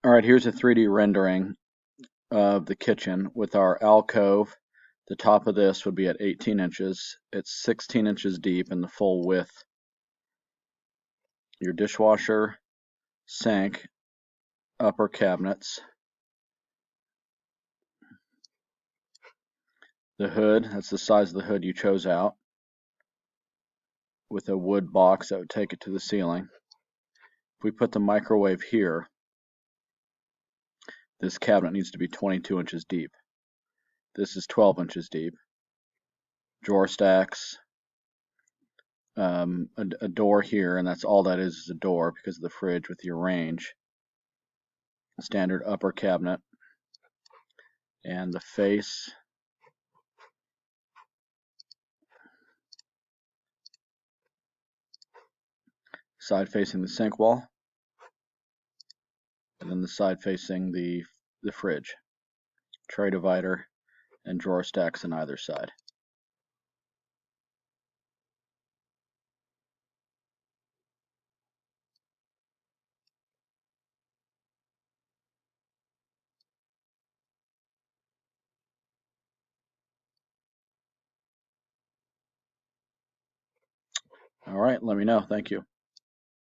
All right, here's a 3D rendering of the kitchen with our alcove. The top of this would be at 18 inches. It's 16 inches deep in the full width. Your dishwasher, sink, upper cabinets. The hood, that's the size of the hood you chose out, with a wood box that would take it to the ceiling. If we put the microwave here, this cabinet needs to be 22 inches deep. This is 12 inches deep. Drawer stacks, a door here, and that's all that is a door because of the fridge with your range. Standard upper cabinet, and the face side facing the sink wall, and then the side facing the fridge. Tray divider and drawer stacks on either side. All right, let me know. Thank you.